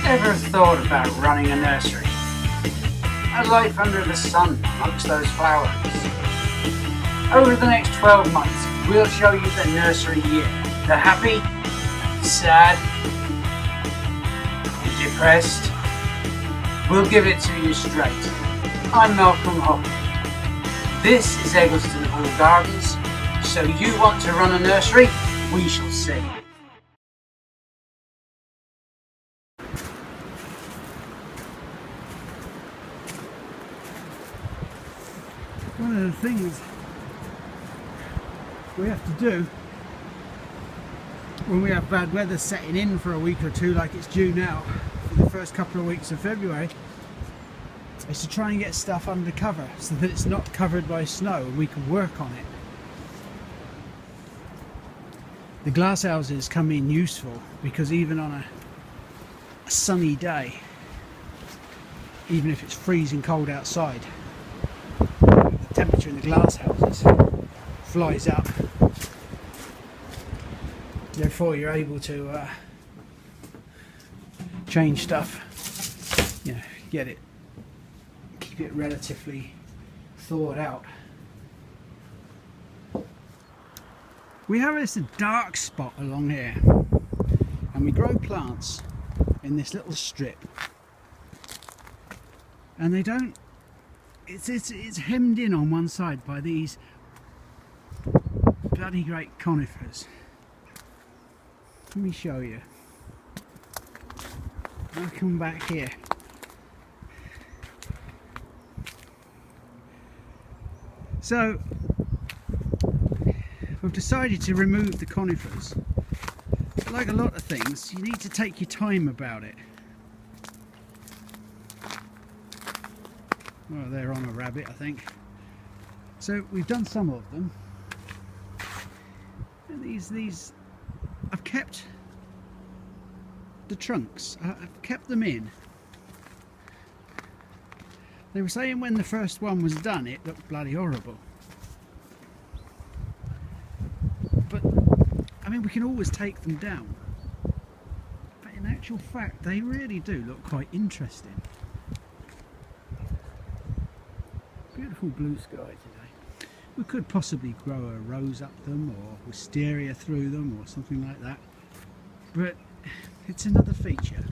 Ever thought about running a nursery? A life under the sun amongst those flowers. Over the next 12 months, we'll show you the nursery year. The happy, sad, and depressed. We'll give it to you straight. I'm Malcolm Hopper. This is Eggleston Hall Gardens. So you want to run a nursery? We shall see. One of the things we have to do when we have bad weather setting in for a week or two, like it's due now for the first couple of weeks of February, is to try and get stuff under cover so that it's not covered by snow and we can work on it. The glass houses come in useful because even on a sunny day, even if it's freezing cold outside, the temperature in the glass houses flies up. Therefore you're able to change stuff, you know, keep it relatively thawed out. We have this dark spot along here, and we grow plants in this little strip, and they don't, it's hemmed in on one side by these bloody great conifers. Let me show you. I'll come back here. So we've decided to remove the conifers. But like a lot of things, you need to take your time about it. Oh, they're on a rabbit, I think. So we've done some of them. And these I've kept the trunks. I've kept them in. They were saying when the first one was done it looked bloody horrible. But I mean, we can always take them down. But in actual fact, they really do look quite interesting. Beautiful blue sky today. We could possibly grow a rose up them or wisteria through them or something like that. But it's another feature.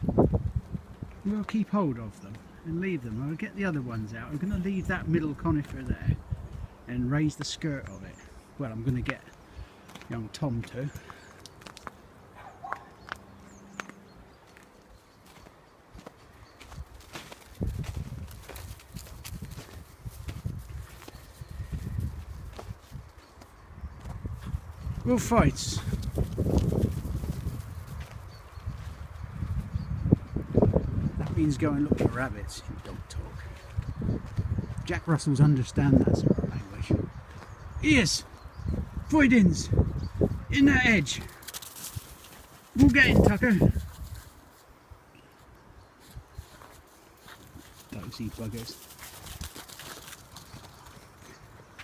We'll keep hold of them and leave them. I'll get the other ones out. I'm going to leave that middle conifer there and raise the skirt of it. Well, I'm going to get young Tom to. We'll fight. That means go and look for rabbits in dog talk. Jack Russells understand that sort of language. Ears! Voidins! In that edge! We'll get in, Tucker. Dozy buggers.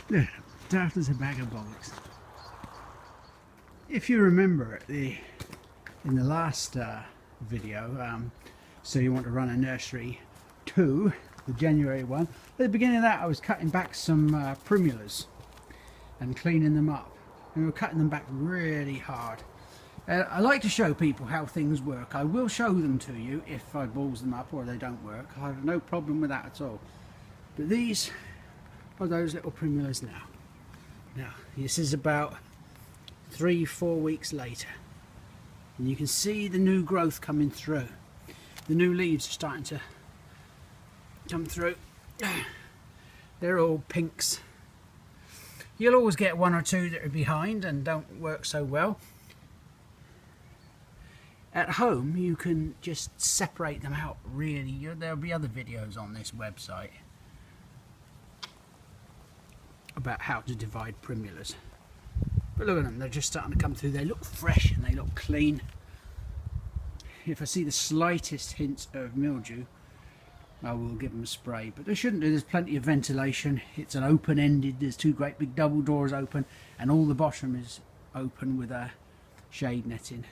There, daft as a bag of bollocks. If you remember in the last video, so you want to run a nursery 2, the January one, at the beginning of that I was cutting back some primulas and cleaning them up, and we were cutting them back really hard. I like to show people how things work. I will show them to you if I balls them up or they don't work. I have no problem with that at all. But these are those little primulas now. Now this is about 3-4 weeks later, and you can see the new growth coming through. The new leaves are starting to come through. They're all pinks. You'll always get one or two that are behind and don't work so well. At home you can just separate them out really. There'll be other videos on this website about how to divide primulas. But look at them, they're just starting to come through. They look fresh and they look clean. If I see the slightest hint of mildew, I will give them a spray, but there shouldn't do. There's plenty of ventilation. It's an open-ended, there's two great big double doors open, and all the bottom is open with a shade netting.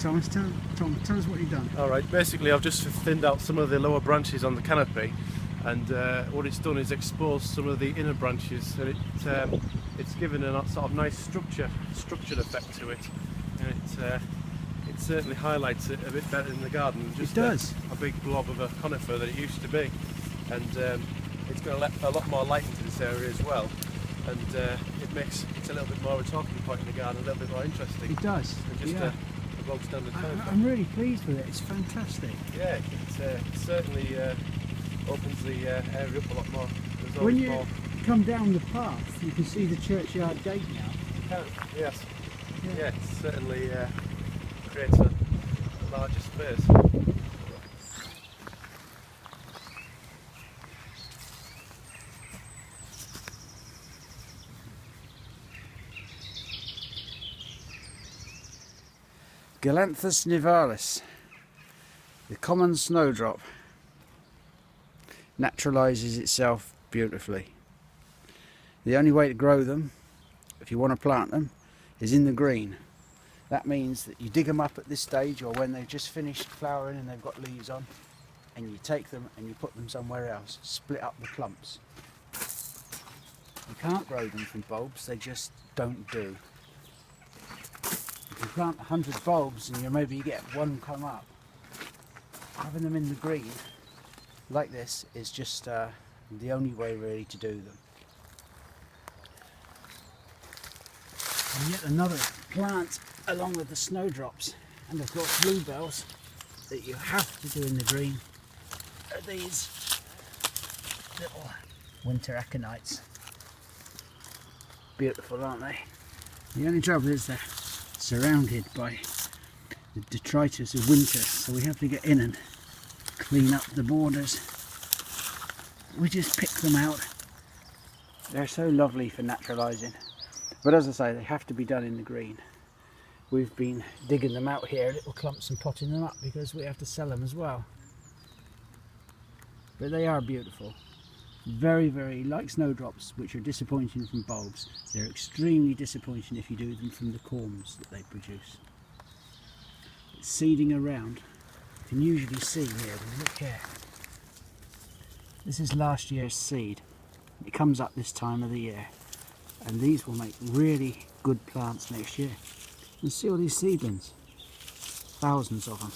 Thomas. Tell us what you've done. Alright, basically I've just thinned out some of the lower branches on the canopy, and what it's done is exposed some of the inner branches, and it's given a sort of nice structured effect to it, and it certainly highlights it a bit better in the garden than just it does. A big blob of a conifer that it used to be. And it's going to let a lot more light into this area as well, and it's a little bit more of a talking point in the garden, a little bit more interesting. It does. Than just Yeah. a bog standard conifer. I'm really pleased with it. It's fantastic. Yeah, it certainly opens the area up a lot more. There's When always you more. come down the path, you can see the churchyard gate now. Yes. Yeah. Yeah, it certainly creates a larger space. Galanthus nivalis, the common snowdrop, naturalises itself beautifully. The only way to grow them, if you want to plant them, is in the green. That means that you dig them up at this stage, or when they've just finished flowering and they've got leaves on, and you take them and you put them somewhere else, split up the clumps. You can't grow them from bulbs, they just don't do. If you plant 100 bulbs and you get one come up, having them in the green like this is just the only way really to do them. And yet another plant along with the snowdrops and of course bluebells that you have to do in the green are these little winter aconites. Beautiful, aren't they? The only trouble is they're surrounded by the detritus of winter, so we have to get in and clean up the borders. We just pick them out. They're so lovely for naturalising, but as I say, they have to be done in the green. We've been digging them out here, little clumps, and potting them up because we have to sell them as well. But they are beautiful. Very, very like snowdrops, which are disappointing from bulbs. They're extremely disappointing if you do them from the corms that they produce. It's seeding around. You can usually see here, look here. This is last year's seed. It comes up this time of the year, and these will make really good plants next year. You see all these seedlings, thousands of them.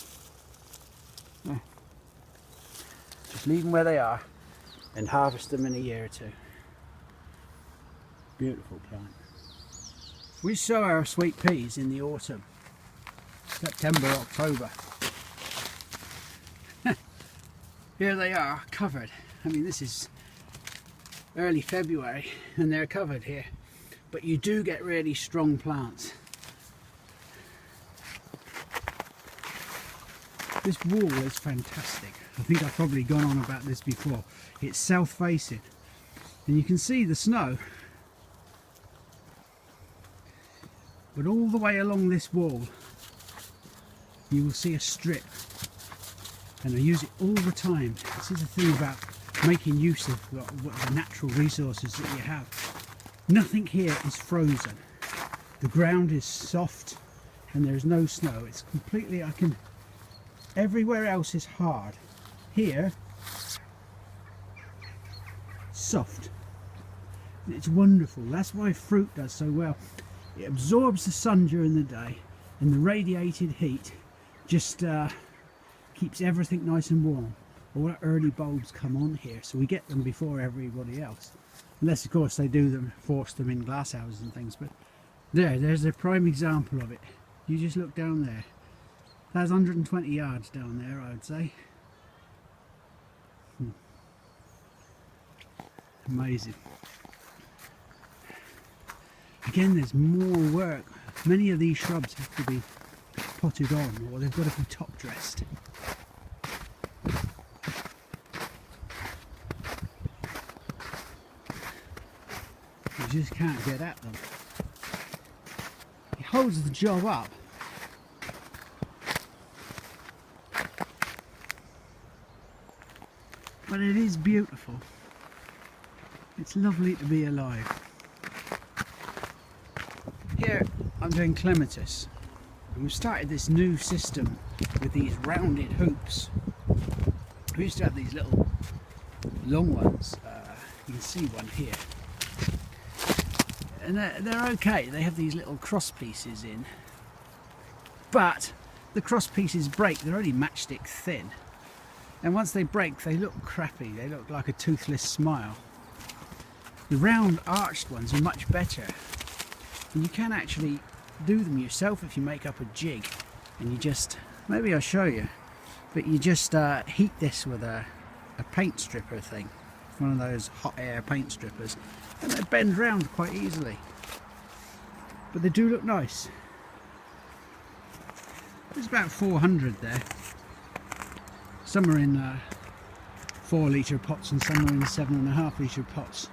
There. Just leave them where they are and harvest them in a year or two. Beautiful plant. We sow our sweet peas in the autumn, September, October. Here they are, covered. I mean, this is early February and they're covered here, but you do get really strong plants. This wall is fantastic. I think I've probably gone on about this before. It's south facing and you can see the snow, but all the way along this wall you will see a strip, and I use it all the time. This is the thing about making use of the natural resources that you have. Nothing here is frozen. The ground is soft and there's no snow. It's completely, everywhere else is hard. Here, soft. And it's wonderful. That's why fruit does so well. It absorbs the sun during the day, and the radiated heat just keeps everything nice and warm. All the early bulbs come on here, so we get them before everybody else. Unless, of course, they force them in glass houses and things. But there's a prime example of it. You just look down there. That's 120 yards down there, I would say. Amazing. Again, there's more work. Many of these shrubs have to be potted on, or they've got to be top dressed. You just can't get at them. It holds the job up. But it is beautiful. It's lovely to be alive. Here I'm doing clematis. And we've started this new system with these rounded hoops. We used to have these little long ones. You can see one here. And they're okay. They have these little cross pieces in. But the cross pieces break. They're only matchstick thin. And once they break, they look crappy. They look like a toothless smile. The round arched ones are much better. And you can actually do them yourself if you make up a jig. And you just, maybe I'll show you, but you just heat this with a paint stripper thing. One of those hot air paint strippers. And they bend round quite easily. But they do look nice. There's about 400 there. Some are in 4 litre pots and some are in 7.5 litre pots.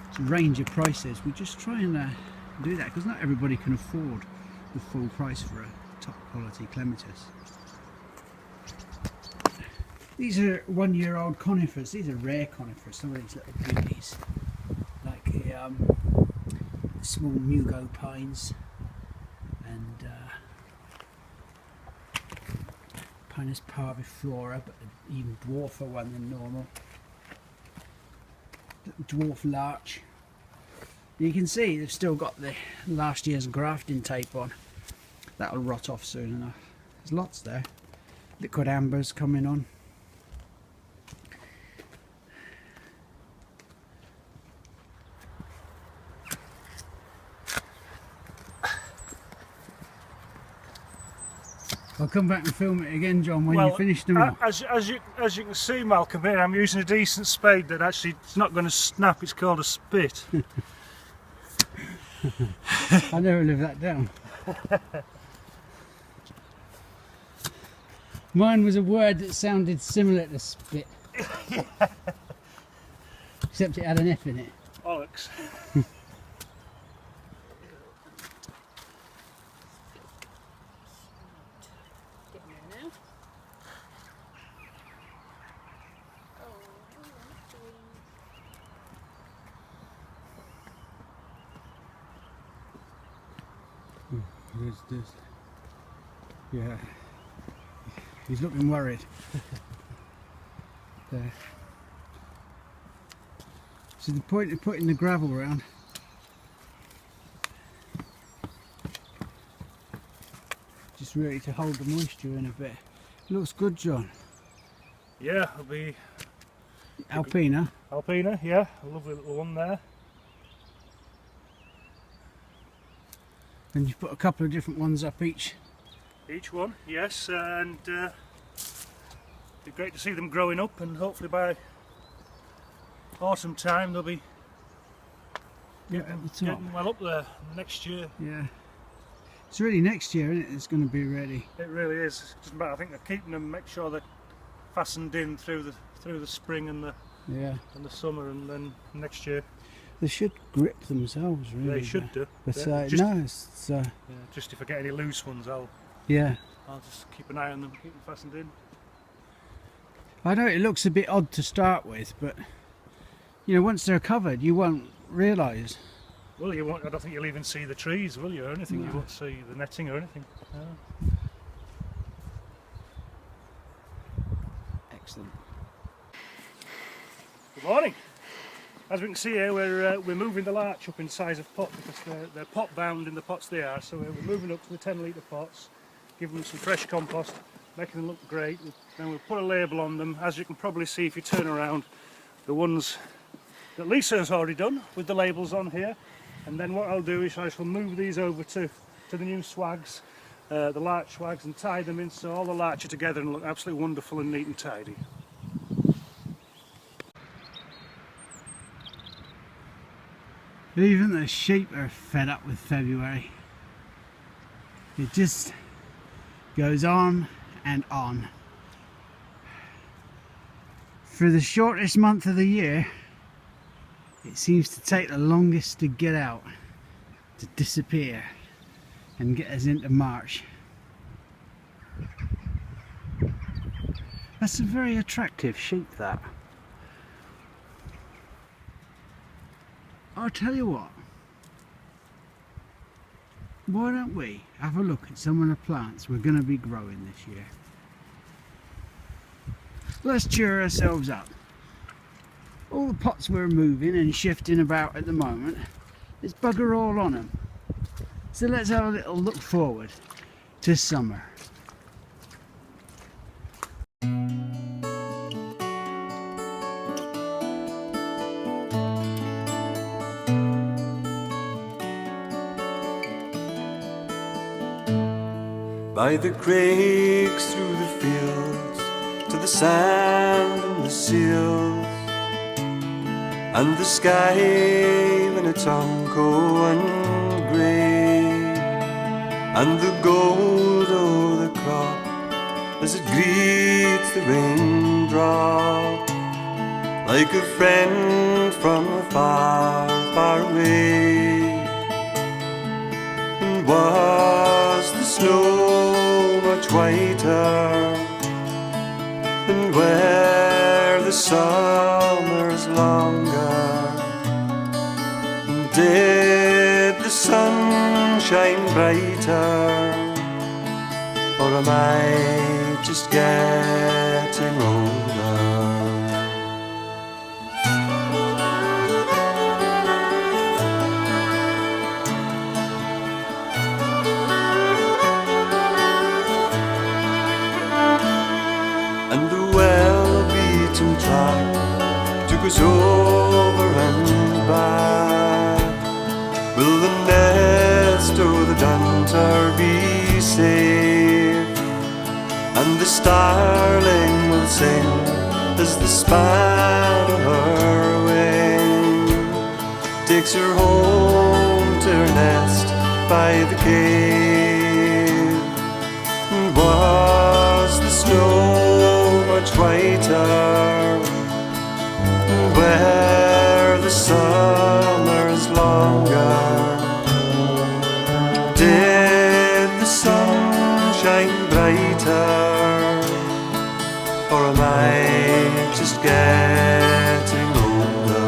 It's a range of prices. We just try and do that because not everybody can afford the full price for a top quality clematis. These are 1-year-old conifers. These are rare conifers. Some of these little beauties, like the small mugo pines and Pinus parviflora, but an even dwarfer one than normal. Dwarf larch. You can see they've still got the last year's grafting tape on. That'll rot off soon enough. There's lots there. Liquid ambers coming on. I'll come back and film it again, John, when you finish them all. As you can see, Malcolm, here I'm using a decent spade that actually it's not going to snap. It's called a spit. I never lived that down. Mine was a word that sounded similar to spit. Except it had an F in it. Bollocks. Yeah, he's looking worried. There. So the point of putting the gravel around, just really to hold the moisture in a bit. Looks good, John. Yeah, it'll be Alpina. Alpina, yeah, a lovely little one there. And you've put a couple of different ones up each. Each one, yes, and it'd be great to see them growing up, and hopefully by autumn time they'll be Yeah, at the top. getting well up there next year. Yeah. It's really next year, isn't it? It's going to be ready. It really is. Just about, I think they're keeping them, make sure they're fastened in through the spring and the summer, and then next year. They should grip themselves, really. They should do. But Yeah, no, it's yeah, just if I get any loose ones, I'll just keep an eye on them, keep them fastened in. I know it looks a bit odd to start with, but you know, once they're covered, you won't realise. Well, you won't. I don't think you'll even see the trees, will you, or anything? No. You won't see the netting or anything. No. Excellent. Good morning. As we can see here, we're moving the larch up in size of pot because they're pot bound in the pots they are. So we're moving up to the 10-litre pots, giving them some fresh compost, making them look great. Then we'll put a label on them. As you can probably see if you turn around, the ones that Lisa's already done with the labels on here. And then what I'll do is I shall move these over to the new swags, the larch swags, and tie them in so all the larch are together and look absolutely wonderful and neat and tidy. Even the sheep are fed up with February. It just goes on and on. For the shortest month of the year, it seems to take the longest to get out, to disappear and get us into March. That's a very attractive sheep, that. I'll tell you what, why don't we have a look at some of the plants we're going to be growing this year? Let's cheer ourselves up. All the pots we're moving and shifting about at the moment, there's bugger all on them. So let's have a little look forward to summer. By the craigs, through the fields, to the sand and the seals, and the sky when it's unco and grey, and the gold o' the crop as it greets the raindrop, like a friend from afar, far away. And was the snow much whiter, and where the summer's longer, and did the sun shine brighter, or am I just getting older? And the well-beaten track took us over and back. Will the nest o' the dunter be safe? And the starling will sing as the span of her wing takes her home to her nest by the cave. And was the snow much whiter, where the summer's longer, did the sun shine brighter, or am I just getting older?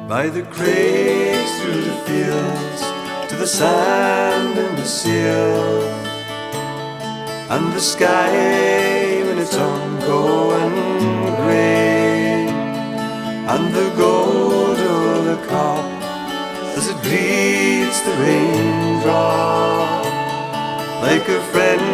By the craigs, through the fields, to the sand and the seals, and the sky when it's unco and grey, and the gold o' the crop as it greets the raindrop, like a friend